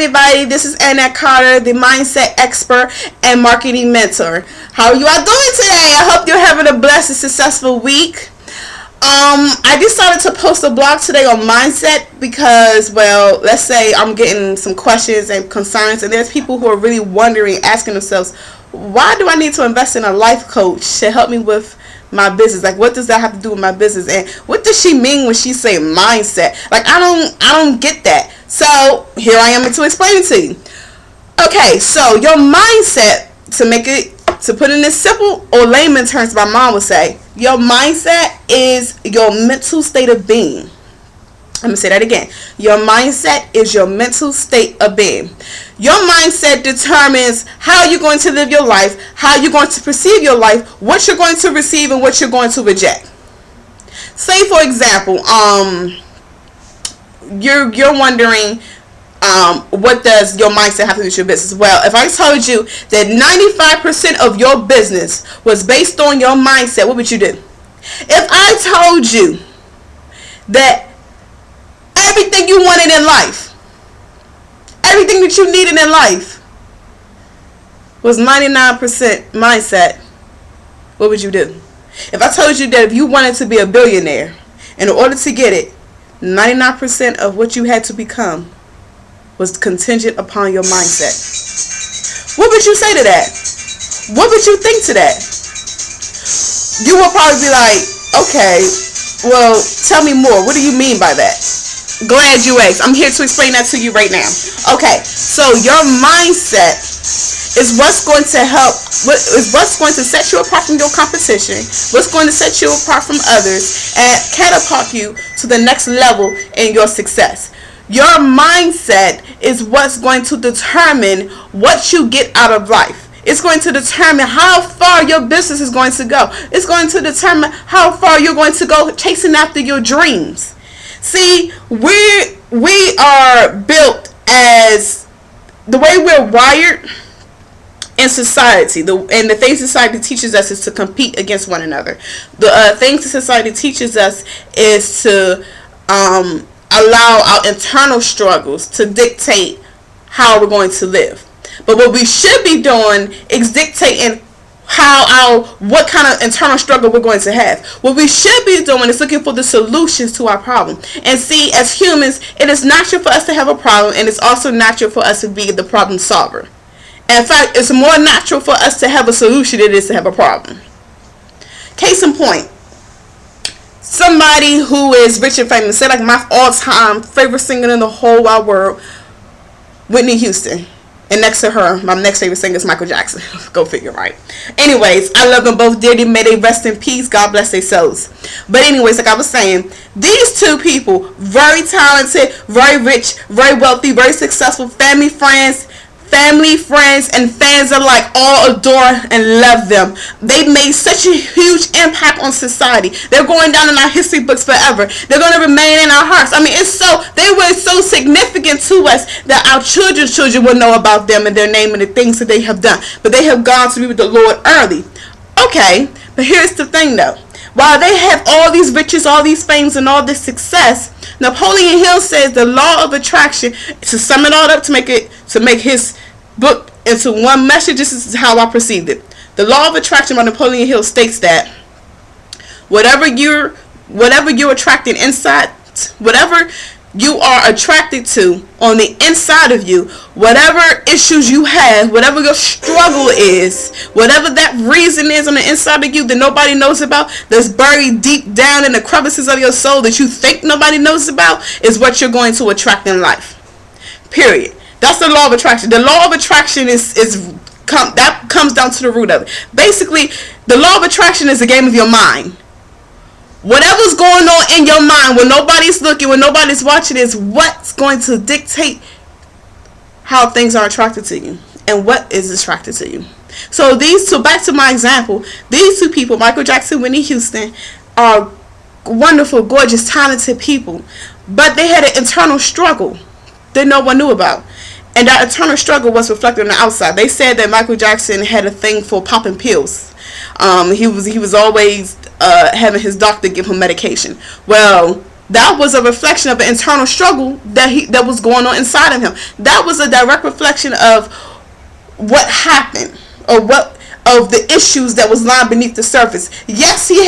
everybody. This is Annette Carter, the mindset expert and marketing mentor. How are you all doing today? I hope you're having a blessed and successful week. I decided to post a blog today on mindset because, well, let's say I'm getting some questions and concerns, and there's people who are really wondering, asking themselves, why do I need to invest in a life coach to help me with my business? Like, what does that have to do with my business? And what does she mean when she say mindset? Like, I don't get that. So here I am to explain it to you. Okay, so your mindset, to put it in this simple or layman terms, my mom would say, your mindset is your mental state of being. I'm going to say that again. Your mindset is your mental state of being. Your mindset determines how you're going to live your life, how you're going to perceive your life, what you're going to receive, and what you're going to reject. Say, for example, you're wondering, what does your mindset have to do with your business? Well, if I told you that 95% of your business was based on your mindset, what would you do? If I told you that everything you wanted in life, everything that you needed in life was 99% mindset, what would you do? If I told you that if you wanted to be a billionaire, in order to get it, 99% of what you had to become was contingent upon your mindset, what would you say to that? What would you think to that? You will probably be like, okay, well, tell me more. What do you mean by that? Glad you asked. I'm here to explain that to you right now. Okay, so your mindset is what's going to what's going to set you apart from your competition, what's going to set you apart from others, and catapult you to the next level in your success. Your mindset is what's going to determine what you get out of life. It's going to determine how far your business is going to go. It's going to determine how far you're going to go chasing after your dreams. See, we are built as the way we're wired in society, and the things society teaches us is to compete against one another. The things that society teaches us is to allow our internal struggles to dictate how we're going to live. But what we should be doing is dictating what kind of internal struggle we're going to have. What we should be doing is looking for the solutions to our problem. And see, as humans, it is natural for us to have a problem, and it's also natural for us to be the problem solver. In fact, it's more natural for us to have a solution than it is to have a problem. Case in point, somebody who is rich and famous, say like my all-time favorite singer in the whole wide world, Whitney Houston. And next to her, my next favorite singer is Michael Jackson. Go figure, right? Anyways, I love them both dearly. May they rest in peace. God bless their souls. But anyways, like I was saying, these two people, very talented, very rich, very wealthy, very successful, family, friends, and fans alike all adore and love them. They made such a huge impact on society. They're going down in our history books forever. They're going to remain in our hearts. I mean, they were so significant to us that our children's children will know about them and their name and the things that they have done. But they have gone to be with the Lord early. Okay, but here's the thing though. While they have all these riches, all these fames, and all this success, Napoleon Hill says the law of attraction, to sum it all up, to make his book into one message, this is how I perceived it. The law of attraction by Napoleon Hill states that whatever you're attracting inside, whatever you are attracted to on the inside of you, whatever issues you have, whatever your struggle is, whatever that reason is on the inside of you that nobody knows about, that's buried deep down in the crevices of your soul that you think nobody knows about, is what you're going to attract in life. Period. That's the law of attraction. The law of attraction that comes down to the root of it. Basically, the law of attraction is a game of your mind. Whatever's going on in your mind when nobody's looking, when nobody's watching, is what's going to dictate how things are attracted to you and what is attracted to you. So back to my example, these two people, Michael Jackson, Whitney Houston, are wonderful, gorgeous, talented people, but they had an internal struggle that no one knew about. And that internal struggle was reflected on the outside. They said that Michael Jackson had a thing for popping pills. He was always having his doctor give him medication. Well, That was a reflection of an internal struggle that was going on inside of him. That was a direct reflection of what happened, or what of the issues that was lying beneath the surface. Yes, he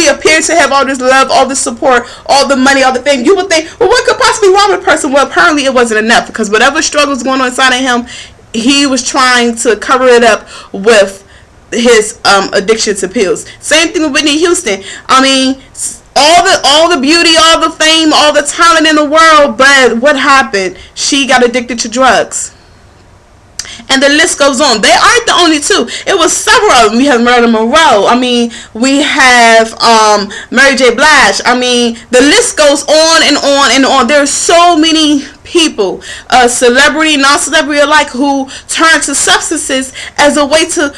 appeared to have all this love, all this support, all the money, all the things. You would think, well, what could possibly be wrong with a person? Well, apparently it wasn't enough, because whatever struggles going on inside of him, he was trying to cover it up with his addiction to pills. Same thing with Whitney Houston. I mean, all the beauty, all the fame, all the talent in the world, but what happened? She got addicted to drugs. And the list goes on. They aren't the only two. It was several of them. We have Marilyn Monroe. I mean, we have Mary J. Blige. I mean, the list goes on and on and on. There are so many people, celebrity, non-celebrity alike, who turn to substances as a way to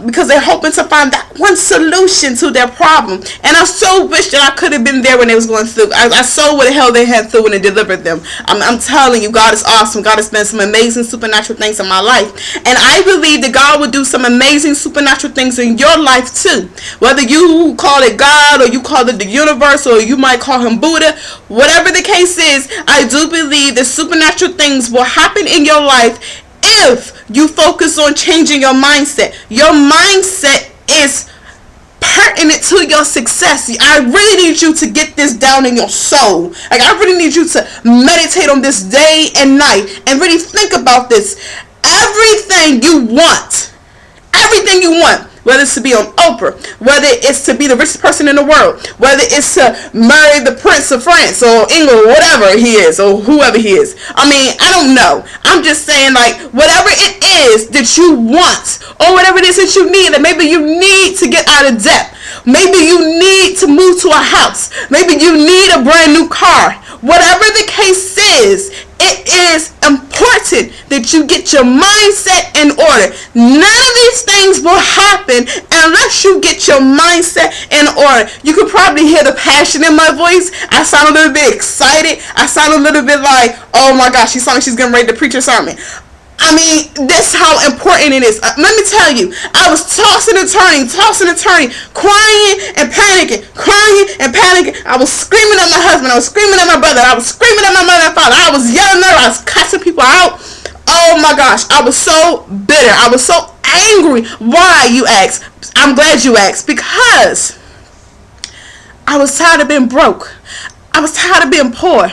because they're hoping to find that one solution to their problem. And I so wish that I could have been there when they was going through. I so would have held their hand through when it delivered them. I'm telling you, God is awesome. God has done some amazing supernatural things in my life. And I believe that God will do some amazing supernatural things in your life too. Whether you call it God, or you call it the universe, or you might call him Buddha, whatever the case is, I do believe that supernatural things will happen in your life if you focus on changing your mindset. Your mindset is pertinent to your success. I really need you to get this down in your soul. Like, I really need you to meditate on this day and night and really think about this. Everything you want, whether it's to be on Oprah, whether it's to be the richest person in the world, whether it's to marry the Prince of France or England, whatever he is, or whoever he is. I mean, I don't know. I'm just saying, like, whatever it is that you want, or whatever it is that you need, and maybe you need to get out of debt. Maybe you need to move to a house. Maybe you need a brand new car. Whatever the case is, it is important that you get your mindset in order. None of these things will happen unless you get your mindset in order. You could probably hear the passion in my voice. I sound a little bit excited. I sound a little bit like, oh my gosh, she sounds like she's getting ready to preach a sermon. I mean, that's how important it is. Let me tell you, I was tossing and turning, crying and panicking. I was screaming at my husband. I was screaming at my brother. I was screaming at my mother and father. I was yelling at her. I was cussing people out. Oh my gosh, I was so bitter. I was so angry. Why, you ask? I'm glad you asked. Because I was tired of being broke. I was tired of being poor.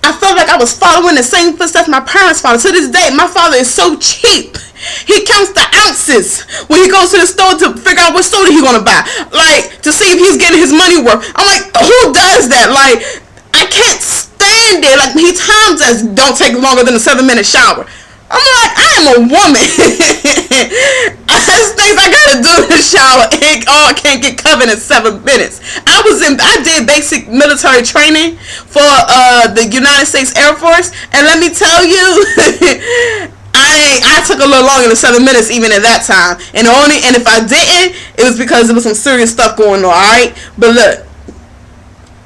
I felt like I was following the same footsteps my parents followed. To this day, my father is so cheap. He counts the ounces when he goes to the store to figure out what soda he's going to buy. Like, to see if he's getting his money worth. I'm like, who does that? Like, I can't stand it. Like, he times us, don't take longer than a 7-minute shower. I'm like, I am a woman. There's things I gotta do in the shower. I can't get covered in 7 minutes. I did basic military training for the United States Air Force, and let me tell you, I took a little longer than 7 minutes even at that time. And if I didn't, it was because there was some serious stuff going on. All right, but look.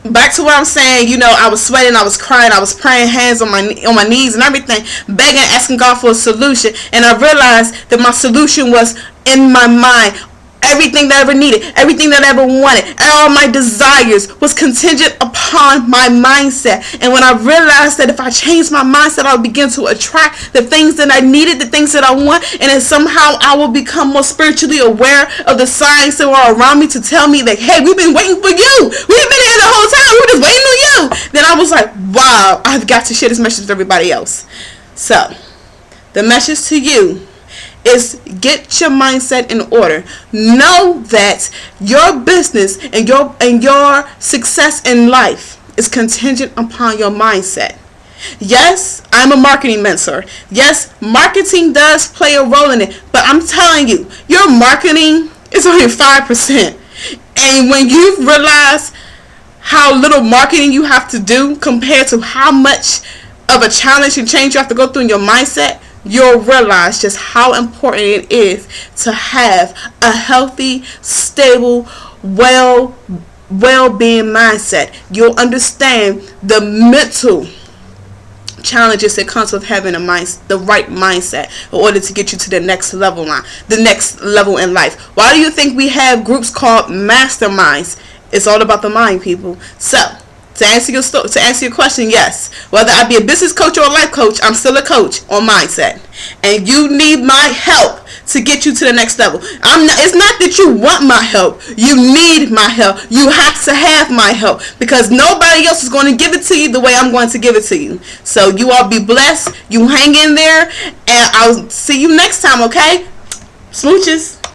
Back to what I'm saying, I was sweating, I was crying, I was praying, hands on my knees and everything, begging, asking God for a solution. And I realized that my solution was in my mind. Everything that I ever needed, everything that I ever wanted, and all my desires was contingent upon my mindset. And when I realized that if I changed my mindset, I would begin to attract the things that I needed, the things that I want, and then somehow I will become more spiritually aware of the signs that were around me to tell me that, hey, we've been waiting for you. We've been here the whole time. We're just waiting on you. Then I was like, wow, I've got to share this message with everybody else. So, the message to you is get your mindset in order. Know that your business and your success in life is contingent upon your mindset. Yes, I'm a marketing mentor. Yes, marketing does play a role in it, but I'm telling you, your marketing is only 5%. And when you realize how little marketing you have to do compared to how much of a challenge and change you have to go through in your mindset, you'll realize just how important it is to have a healthy, stable, well-being mindset. You'll understand the mental challenges that comes with having the right mindset in order to get you to the next level in life. Why do you think we have groups called masterminds? It's all about the mind, people. So, To answer your question, yes. Whether I be a business coach or a life coach, I'm still a coach on mindset. And you need my help to get you to the next level. It's not that you want my help. You need my help. You have to have my help, because nobody else is going to give it to you the way I'm going to give it to you. So you all be blessed. You hang in there, and I'll see you next time, okay? Smooches.